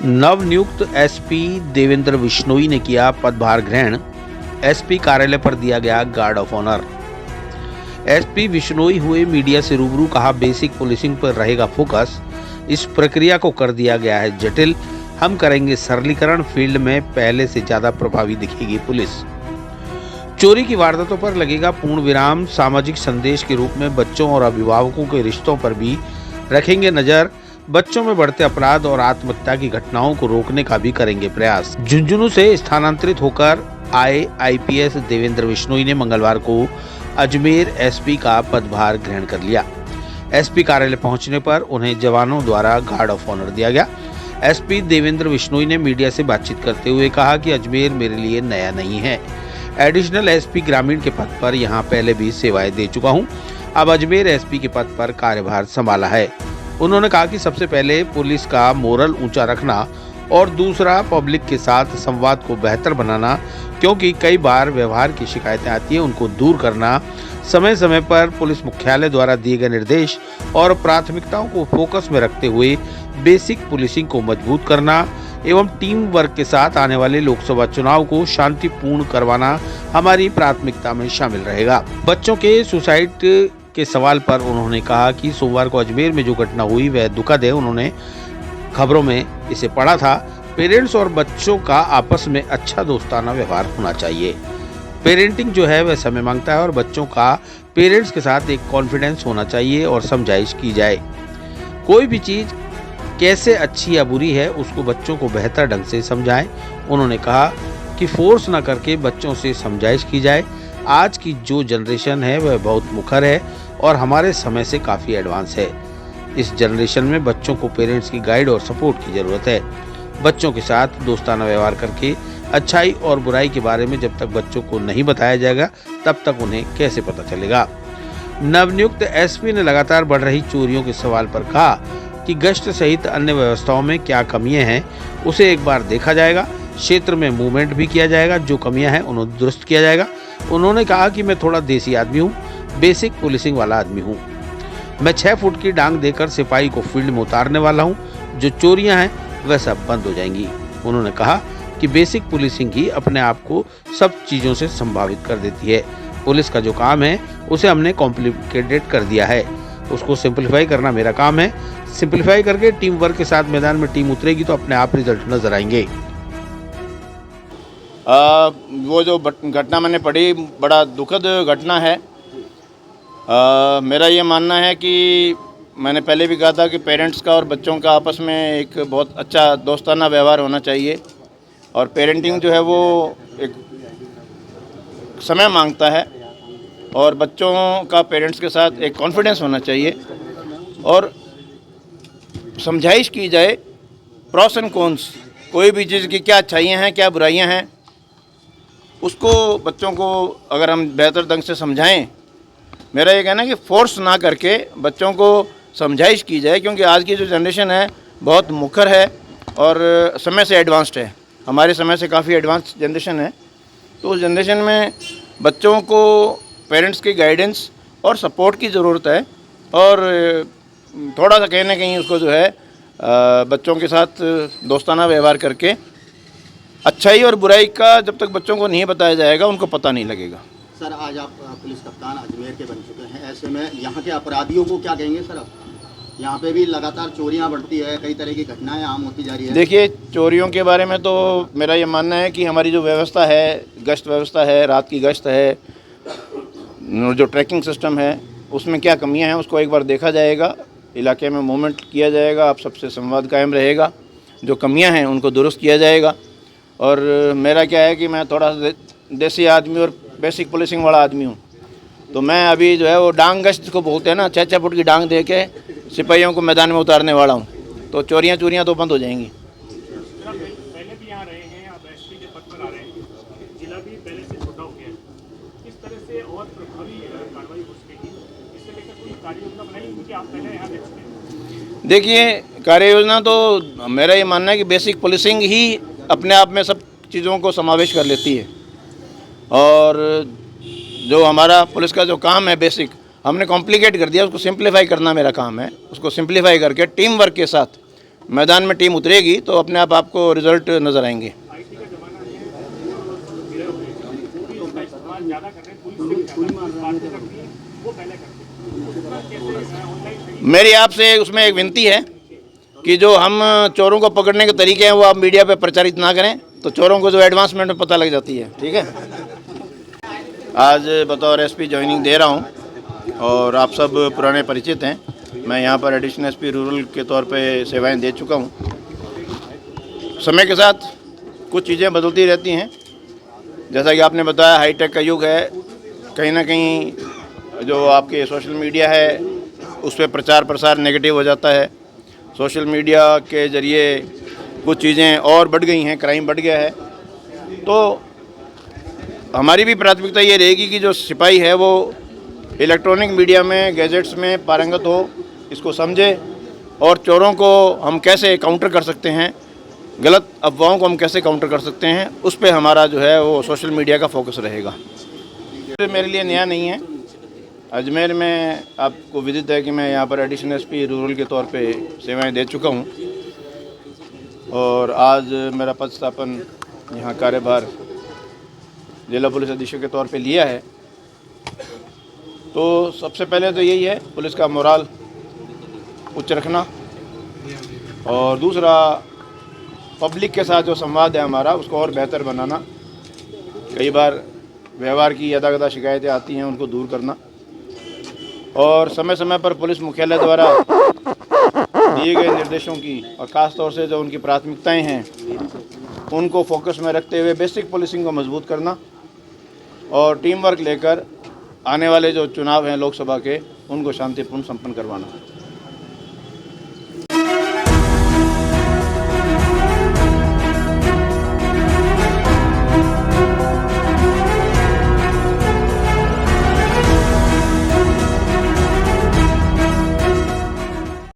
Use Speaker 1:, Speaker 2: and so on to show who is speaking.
Speaker 1: नवनियुक्त एसपी देवेंद्र बिश्नोई ने किया पदभार ग्रहण। एसपी कार्यालय पर दिया गया guard of honour. SP Bishnoi हुए मीडिया से रूबरू, कहा बेसिक पुलिसिंग पर रहेगा फोकस। इस प्रक्रिया को कर दिया गया है जटिल, हम करेंगे सरलीकरण। फील्ड में पहले से ज्यादा प्रभावी दिखेगी पुलिस। चोरी की वारदातों पर लगेगा पूर्ण विराम। सामाजिक संदेश के रूप में बच्चों और अभिभावकों के रिश्तों पर भी रखेंगे नजर। बच्चों में बढ़ते अपराध और आत्महत्या की घटनाओं को रोकने का भी करेंगे प्रयास। झुंझुनू से स्थानांतरित होकर आए आईपीएस देवेंद्र बिश्नोई ने मंगलवार को अजमेर एसपी का पदभार ग्रहण कर लिया। एसपी कार्यालय पहुंचने पर उन्हें जवानों द्वारा गार्ड ऑफ ऑनर दिया गया। एसपी देवेंद्र बिश्नोई ने मीडिया से बातचीत करते हुए कहा कि अजमेर मेरे लिए नया नहीं है। एडिशनल एसपी ग्रामीण के पद पर यहां पहले भी सेवाएं दे चुका हूं। अब अजमेर एसपी के पद पर कार्यभार संभाला है। उन्होंने कहा कि सबसे पहले पुलिस का मोरल ऊंचा रखना और दूसरा पब्लिक के साथ संवाद को बेहतर बनाना, क्योंकि कई बार व्यवहार की शिकायतें आती हैं, उनको दूर करना। समय समय पर पुलिस मुख्यालय द्वारा दिए गए निर्देश और प्राथमिकताओं को फोकस में रखते हुए बेसिक पुलिसिंग को मजबूत करना एवं टीम वर्क के साथ आने वाले लोकसभा चुनाव को शांतिपूर्ण करवाना हमारी प्राथमिकता में शामिल रहेगा। बच्चों के सुसाइड के सवाल पर उन्होंने कहा कि सोमवार को अजमेर में जो घटना हुई वह दुखद है। उन्होंने खबरों में इसे पढ़ा था। पेरेंट्स और बच्चों का आपस में अच्छा दोस्ताना व्यवहार होना चाहिए। पेरेंटिंग जो है वह समय मांगता है और बच्चों का पेरेंट्स के साथ एक कॉन्फिडेंस होना चाहिए और समझाइश की जाए। कोई भी चीज़ कैसे अच्छी या बुरी है उसको बच्चों को बेहतर ढंग से समझाएं। उन्होंने कहा कि फोर्स न करके बच्चों से समझाइश की जाए। आज की जो जनरेशन है वह बहुत मुखर है और हमारे समय से काफ़ी एडवांस है। इस जनरेशन में बच्चों को पेरेंट्स की गाइड और सपोर्ट की ज़रूरत है। बच्चों के साथ दोस्ताना व्यवहार करके अच्छाई और बुराई के बारे में जब तक बच्चों को नहीं बताया जाएगा तब तक उन्हें कैसे पता चलेगा। नवनियुक्त एसपी ने लगातार बढ़ रही चोरियों के सवाल पर कहा कि गश्त सहित अन्य व्यवस्थाओं में क्या कमियां हैं उसे एक बार देखा जाएगा। क्षेत्र में मूवमेंट भी किया जाएगा, जो कमियां हैं उन्हें दुरुस्त किया जाएगा। उन्होंने कहा कि मैं थोड़ा देसी आदमी हूँ, बेसिक पुलिसिंग वाला आदमी हूँ। मैं 6 फुट की डांग देकर सिपाही को फील्ड में उतारने वाला हूँ। जो चोरियां हैं वह सब बंद हो जाएंगी। उन्होंने कहा कि बेसिक पुलिसिंग ही अपने आप को सब चीज़ों से संभावित कर देती है। पुलिस का जो काम है उसे हमने कॉम्प्लिकेटेड कर दिया है, उसको सिंप्लीफाई करना मेरा काम है। सिंप्लीफाई करके टीम वर्क के साथ मैदान में टीम उतरेगी तो अपने आप रिजल्ट नजर आएंगे।
Speaker 2: वो जो घटना मैंने पढ़ी बड़ा दुखद घटना है। मेरा ये मानना है कि मैंने पहले भी कहा था कि पेरेंट्स का और बच्चों का आपस में एक बहुत अच्छा दोस्ताना व्यवहार होना चाहिए और पेरेंटिंग जो है वो एक समय मांगता है और बच्चों का पेरेंट्स के साथ एक कॉन्फिडेंस होना चाहिए और समझाइश की जाए प्रॉस एंड कॉन्स, कोई भी चीज़ की क्या अच्छाइयाँ हैं क्या बुराइयाँ हैं, उसको बच्चों को अगर हम बेहतर ढंग से समझाएं। मेरा ये कहना है कि फोर्स ना करके बच्चों को समझाइश की जाए, क्योंकि आज की जो जनरेशन है बहुत मुखर है और समय से एडवांस्ड है। हमारे समय से काफ़ी एडवांस जनरेशन है। तो उस जनरेशन में बच्चों को पेरेंट्स की गाइडेंस और सपोर्ट की ज़रूरत है और थोड़ा सा कहीं ना कहीं उसको जो है बच्चों के साथ दोस्ताना व्यवहार करके अच्छाई और बुराई का जब तक बच्चों को नहीं बताया जाएगा उनको पता नहीं लगेगा।
Speaker 3: सर, आज आप पुलिस कप्तान अजमेर के बन चुके हैं, ऐसे में यहाँ के अपराधियों को क्या कहेंगे सर? आप यहाँ पे भी लगातार चोरियाँ बढ़ती है, कई तरह की घटनाएं आम होती जा रही है।
Speaker 2: देखिए, चोरियों के बारे में तो मेरा ये मानना है कि हमारी जो व्यवस्था है, गश्त व्यवस्था है, रात की गश्त है, जो ट्रैकिंग सिस्टम है, उसमें क्या कमियाँ हैं उसको एक बार देखा जाएगा। इलाके में मूवमेंट किया जाएगा, आप सबसे संवाद कायम रहेगा, जो कमियाँ हैं उनको दुरुस्त किया जाएगा। और मेरा क्या है कि मैं थोड़ा देसी आदमी और बेसिक पुलिसिंग वाला आदमी हूँ, तो मैं अभी जो है वो डांग गश्त को बोलते हैं ना, 6 फुट की डांग दे के सिपाहियों को मैदान में उतारने वाला हूँ, तो चोरियाँ तो बंद हो जाएंगी।
Speaker 4: पहले भी यहाँ रहे हैं, आप एसपी के पद पर आ रहे हैं, जिला भी पहले से छोटा हो गया है, किस तरह से और प्रभावी कार्रवाई हो सकेगी, इससे लेकर कोई कार्य योजना बनाई क्योंकि आप पहले यहाँ देख चुके हैं?
Speaker 2: देखिए, कार्य योजना तो मेरा ये मानना है कि बेसिक पुलिसिंग ही अपने आप में सब चीज़ों को समावेश कर लेती है और जो हमारा पुलिस का जो काम है बेसिक, हमने कॉम्प्लिकेट कर दिया, उसको सिंप्लीफाई करना मेरा काम है। उसको सिंप्लीफाई करके टीम वर्क के साथ मैदान में टीम उतरेगी तो अपने आप आपको रिजल्ट नज़र आएंगे।
Speaker 4: आईटी का जमाना है, गिरे हुए हैं, वो भी इसका इस्तेमाल ज़्यादा कर रहे हैं, पुलिस से भी ज़्यादा बातें करती है वो पहले करते हैं, उसका कैसे ऑनलाइन
Speaker 2: मेरी आपसे उसमें एक विनती है कि जो हम चोरों को पकड़ने के तरीके हैं वो आप मीडिया पे प्रचारित ना करें, तो चोरों को जो एडवांसमेंट में पता लग जाती है। ठीक है, आज बतौर एसपी ज्वाइनिंग दे रहा हूं और आप सब पुराने परिचित हैं। मैं यहां पर एडिशनल एसपी रूरल के तौर पे सेवाएं दे चुका हूं। समय के साथ कुछ चीज़ें बदलती रहती हैं, जैसा कि आपने बताया हाईटेक का युग है, कहीं ना कहीं जो आपके सोशल मीडिया है उस पर प्रचार प्रसार नेगेटिव हो जाता है। सोशल मीडिया के ज़रिए कुछ चीज़ें और बढ़ गई हैं, क्राइम बढ़ गया है। तो हमारी भी प्राथमिकता ये रहेगी कि जो सिपाही है वो इलेक्ट्रॉनिक मीडिया में, गैजेट्स में पारंगत हो, इसको समझे और चोरों को हम कैसे काउंटर कर सकते हैं, गलत अफवाहों को हम कैसे काउंटर कर सकते हैं, उस पर हमारा जो है वो सोशल मीडिया का फोकस रहेगा। मेरे लिए नया नहीं है, अजमेर में आपको विदित है कि मैं यहाँ पर एडिशनल एसपी रूरल के तौर पे सेवाएं दे चुका हूँ और आज मेरा पदस्थापन यहाँ कार्यभार जिला पुलिस अधीक्षक के तौर पे लिया है। तो सबसे पहले तो यही है पुलिस का मोराल उच्च रखना और दूसरा पब्लिक के साथ जो संवाद है हमारा उसको और बेहतर बनाना। कई बार व्यवहार की यदाकदा शिकायतें आती हैं, उनको दूर करना और समय समय पर पुलिस मुख्यालय द्वारा दिए गए निर्देशों की और ख़ास तौर से जो उनकी प्राथमिकताएं हैं उनको फोकस में रखते हुए बेसिक पुलिसिंग को मजबूत करना और टीम वर्क लेकर आने वाले जो चुनाव हैं लोकसभा के उनको शांतिपूर्ण संपन्न करवाना।